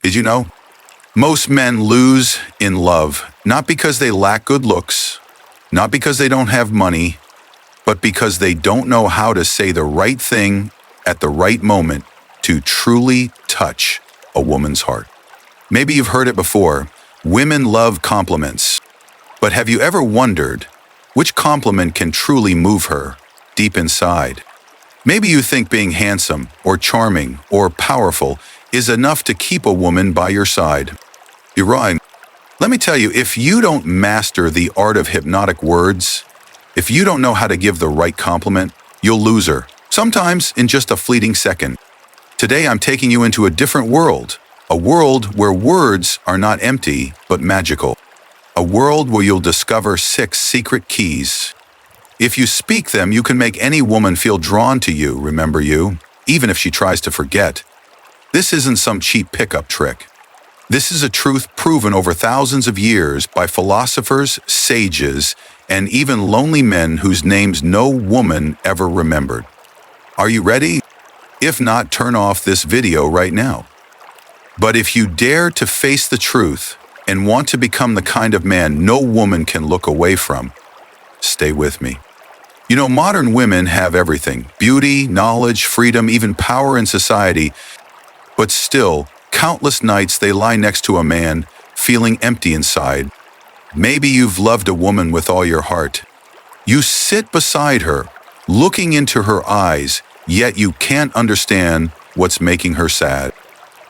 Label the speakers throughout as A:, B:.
A: Did you know? Most men lose in love, not because they lack good looks, not because they don't have money, but because they don't know how to say the right thing at the right moment to truly touch a woman's heart. Maybe you've heard it before. Women love compliments. But have you ever wondered which compliment can truly move her deep inside? Maybe you think being handsome or charming or powerful is enough to keep a woman by your side. You're right. Let me tell you, if you don't master the art of hypnotic words, if you don't know how to give the right compliment, you'll lose her, sometimes in just a fleeting second. Today I'm taking you into a different world, a world where words are not empty but magical, a world where you'll discover 6 secret keys. If you speak them, you can make any woman feel drawn to you, remember you, even if she tries to forget. This isn't some cheap pickup trick. This is a truth proven over thousands of years by philosophers, sages, and even lonely men whose names no woman ever remembered. Are you ready? If not, turn off this video right now. But if you dare to face the truth and want to become the kind of man no woman can look away from, stay with me. You know, modern women have everything: beauty, knowledge, freedom, even power in society. But still, countless nights they lie next to a man, feeling empty inside. Maybe you've loved a woman with all your heart. You sit beside her, looking into her eyes, yet you can't understand what's making her sad.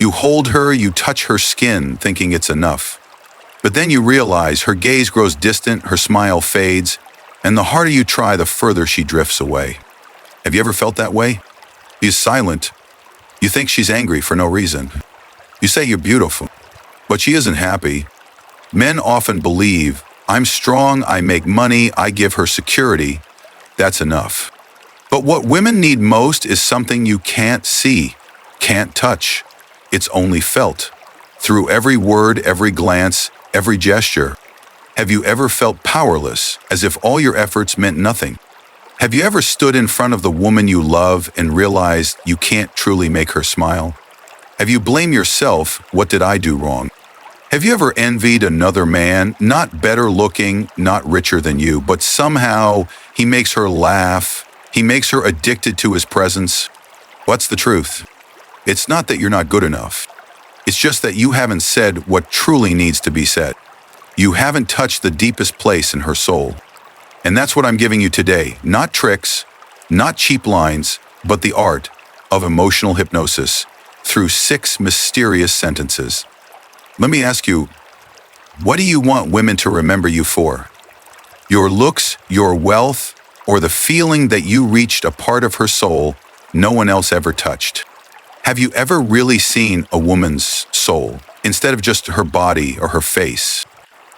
A: You hold her, you touch her skin, thinking it's enough. But then you realize her gaze grows distant, her smile fades, and the harder you try, the further she drifts away. Have you ever felt that way? She's silent. You think she's angry for no reason. You say you're beautiful, but she isn't happy. Men often believe, I'm strong, I make money, I give her security. That's enough. But what women need most is something you can't see, can't touch. It's only felt. Through every word, every glance, every gesture. Have you ever felt powerless, as if all your efforts meant nothing? Have you ever stood in front of the woman you love and realized you can't truly make her smile? Have you blamed yourself, what did I do wrong? Have you ever envied another man, not better looking, not richer than you, but somehow he makes her laugh, he makes her addicted to his presence? What's the truth? It's not that you're not good enough. It's just that you haven't said what truly needs to be said. You haven't touched the deepest place in her soul. And that's what I'm giving you today. Not tricks, not cheap lines, but the art of emotional hypnosis through 6 mysterious sentences. Let me ask you, what do you want women to remember you for? Your looks, your wealth, or the feeling that you reached a part of her soul no one else ever touched? Have you ever really seen a woman's soul instead of just her body or her face?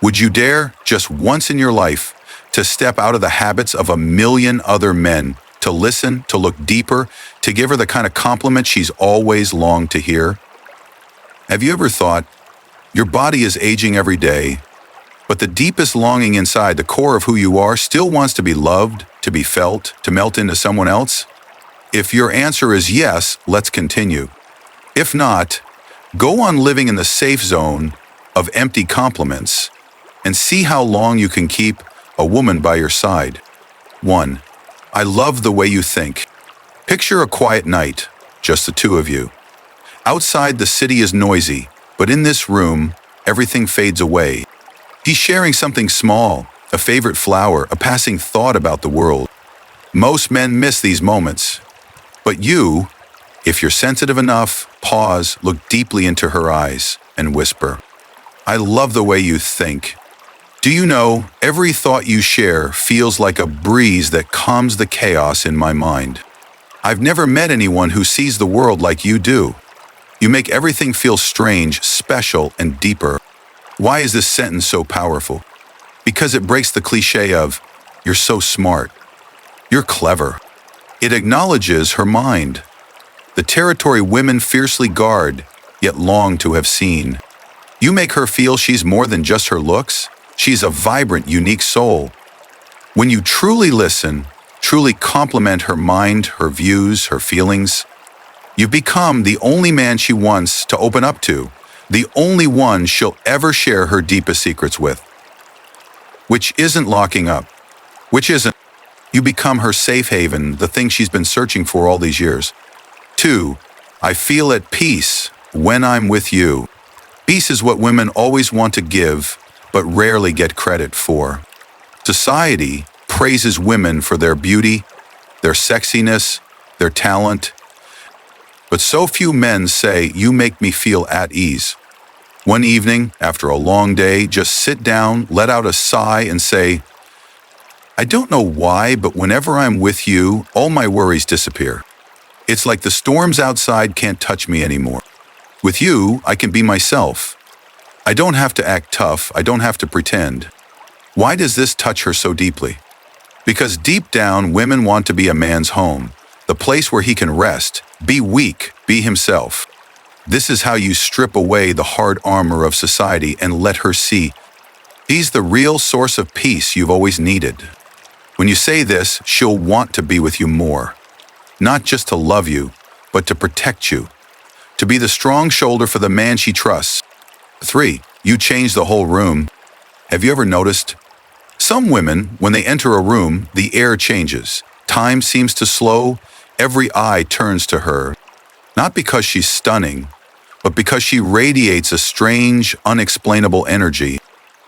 A: Would you dare, just once in your life, to step out of the habits of a million other men, to listen, to look deeper, to give her the kind of compliment she's always longed to hear? Have you ever thought, your body is aging every day, but the deepest longing inside, the core of who you are, still wants to be loved, to be felt, to melt into someone else? If your answer is yes, let's continue. If not, go on living in the safe zone of empty compliments and see how long you can keep a woman by your side. 1. I love the way you think. Picture a quiet night, just the two of you. Outside, the city is noisy, but in this room, everything fades away. He's sharing something small, a favorite flower, a passing thought about the world. Most men miss these moments. But you, if you're sensitive enough, pause, look deeply into her eyes, and whisper, I love the way you think. Do you know, every thought you share feels like a breeze that calms the chaos in my mind. I've never met anyone who sees the world like you do. You make everything feel strange, special, and deeper. Why is this sentence so powerful? Because it breaks the cliche of, you're so smart. You're clever. It acknowledges her mind, the territory women fiercely guard, yet long to have seen. You make her feel she's more than just her looks. She's a vibrant, unique soul. When you truly listen, truly compliment her mind, her views, her feelings, you become the only man she wants to open up to, The only one she'll ever share her deepest secrets with. Which isn't locking up. Which isn't. You become her safe haven, the thing she's been searching for all these years. 2. I feel at peace when I'm with you. Peace is what women always want to give, but rarely get credit for. Society praises women for their beauty, their sexiness, their talent. But so few men say, you make me feel at ease. One evening, after a long day, just sit down, let out a sigh, and say, I don't know why, but whenever I'm with you, all my worries disappear. It's like the storms outside can't touch me anymore. With you, I can be myself. I don't have to act tough, I don't have to pretend. Why does this touch her so deeply? Because deep down, women want to be a man's home, the place where he can rest, be weak, be himself. This is how you strip away the hard armor of society and let her see he's the real source of peace you've always needed. When you say this, she'll want to be with you more. Not just to love you, but to protect you. To be the strong shoulder for the man she trusts. 3. You change the whole room. Have you ever noticed? Some women, when they enter a room, the air changes. Time seems to slow. Every eye turns to her. Not because she's stunning, but because she radiates a strange, unexplainable energy.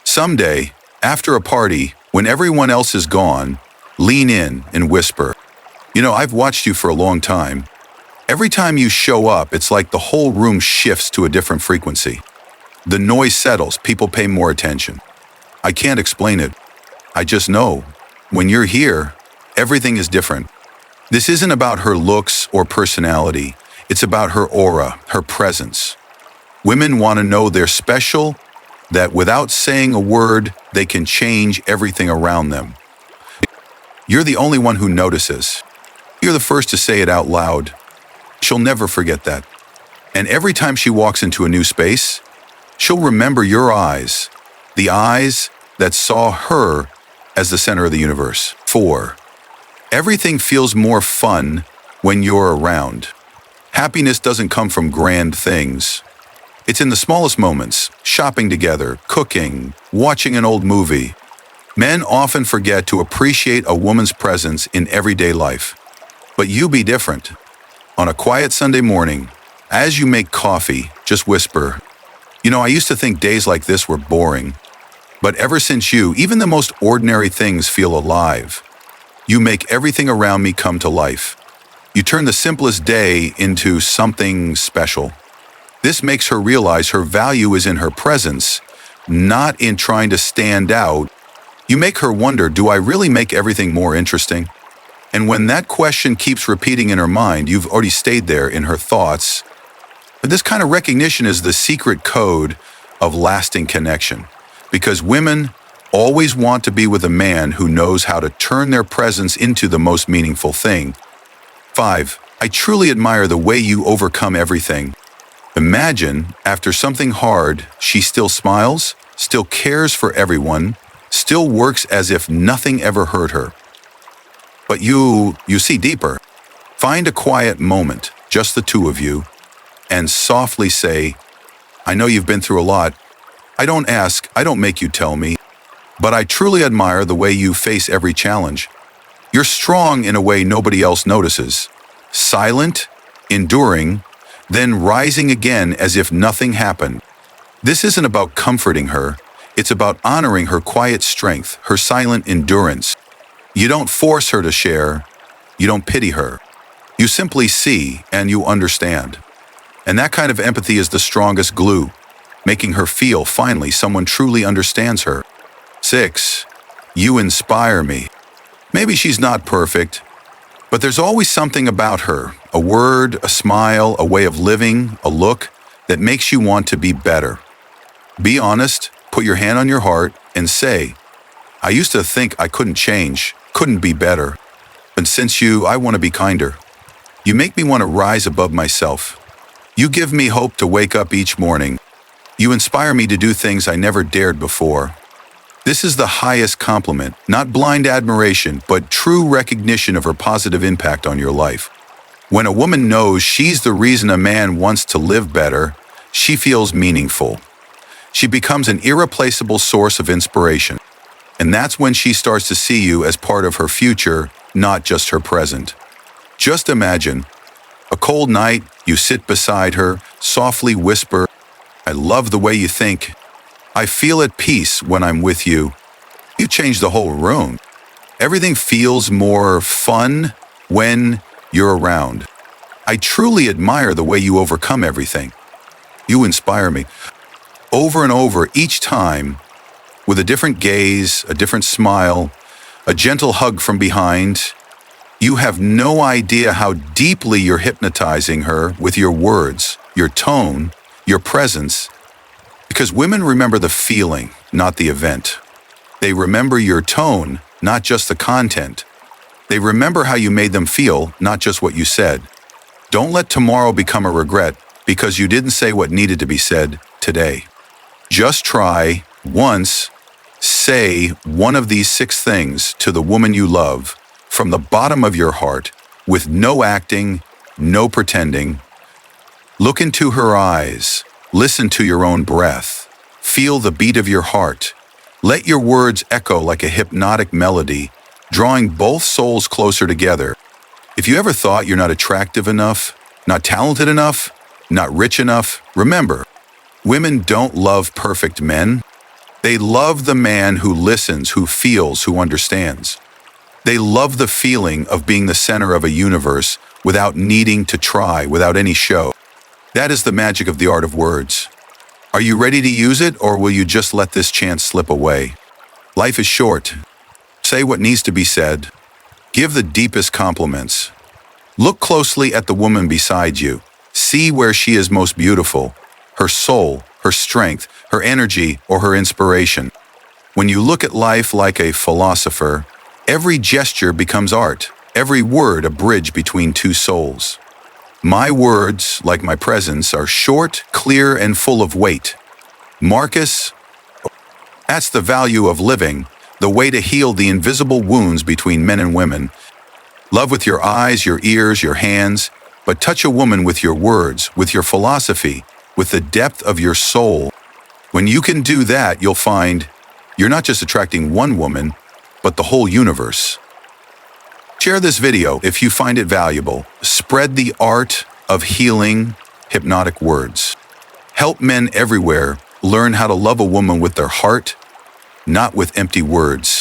A: Someday, after a party, when everyone else is gone, lean in and whisper, I've watched you for a long time. Every time you show up, it's like the whole room shifts to a different frequency. The noise settles, people pay more attention. I can't explain it. I just know. When you're here, everything is different. This isn't about her looks or personality. It's about her aura, her presence. Women want to know they're special, that without saying a word, they can change everything around them. You're the only one who notices. You're the first to say it out loud. She'll never forget that. And every time she walks into a new space, she'll remember your eyes, the eyes that saw her as the center of the universe. 4. Everything feels more fun when you're around. Happiness doesn't come from grand things. It's in the smallest moments, shopping together, cooking, watching an old movie. Men often forget to appreciate a woman's presence in everyday life. But you be different. On a quiet Sunday morning, as you make coffee, just whisper, I used to think days like this were boring. But ever since you, even the most ordinary things feel alive. You make everything around me come to life. You turn the simplest day into something special. This makes her realize her value is in her presence, not in trying to stand out. You make her wonder, do I really make everything more interesting? And when that question keeps repeating in her mind, you've already stayed there in her thoughts. But this kind of recognition is the secret code of lasting connection. Because women always want to be with a man who knows how to turn their presence into the most meaningful thing. 5. I truly admire the way you overcome everything. Imagine, after something hard, she still smiles, still cares for everyone, still works as if nothing ever hurt her. But you see deeper. Find a quiet moment, just the two of you, and softly say, I know you've been through a lot. I don't ask, I don't make you tell me, but I truly admire the way you face every challenge. You're strong in a way nobody else notices. Silent, enduring, then rising again as if nothing happened. This isn't about comforting her. It's about honoring her quiet strength, her silent endurance. You don't force her to share. You don't pity her. You simply see and you understand. And that kind of empathy is the strongest glue, making her feel finally someone truly understands her. 6. You inspire me. Maybe she's not perfect, but there's always something about her, a word, a smile, a way of living, a look that makes you want to be better. Be honest, put your hand on your heart, and say, I used to think I couldn't change, couldn't be better. But since you, I want to be kinder. You make me want to rise above myself. You give me hope to wake up each morning. You inspire me to do things I never dared before. This is the highest compliment, not blind admiration, but true recognition of her positive impact on your life. When a woman knows she's the reason a man wants to live better, She feels meaningful. She becomes an irreplaceable source of inspiration. And that's when she starts to see you as part of her future, not just her present. Just imagine, a cold night, you sit beside her, softly whisper, "I love the way you think. I feel at peace when I'm with you." You change the whole room. Everything feels more fun when you're around. I truly admire the way you overcome everything. You inspire me. Over and over, each time, with a different gaze, a different smile, a gentle hug from behind. You have no idea how deeply you're hypnotizing her with your words, your tone, your presence, because women remember the feeling, not the event. They remember your tone, not just the content. They remember how you made them feel, not just what you said. Don't let tomorrow become a regret because you didn't say what needed to be said today. Just try once. Say one of these 6 things to the woman you love from the bottom of your heart with no acting, no pretending. Look into her eyes. Listen to your own breath. Feel the beat of your heart. Let your words echo like a hypnotic melody, drawing both souls closer together. If you ever thought you're not attractive enough, not talented enough, not rich enough, remember, women don't love perfect men. They love the man who listens, who feels, who understands. They love the feeling of being the center of a universe without needing to try, without any show. That is the magic of the art of words. Are you ready to use it, or will you just let this chance slip away? Life is short. Say what needs to be said. Give the deepest compliments. Look closely at the woman beside you. See where she is most beautiful. Her soul, her strength, her energy, or her inspiration. When you look at life like a philosopher, every gesture becomes art, every word a bridge between 2 souls. My words, like my presence, are short, clear, and full of weight. Marcus, that's the value of living, the way to heal the invisible wounds between men and women. Love with your eyes, your ears, your hands, but touch a woman with your words, with your philosophy, with the depth of your soul. When you can do that, you'll find you're not just attracting one woman, but the whole universe. Share this video if you find it valuable. Spread the art of healing hypnotic words. Help men everywhere learn how to love a woman with their heart, not with empty words.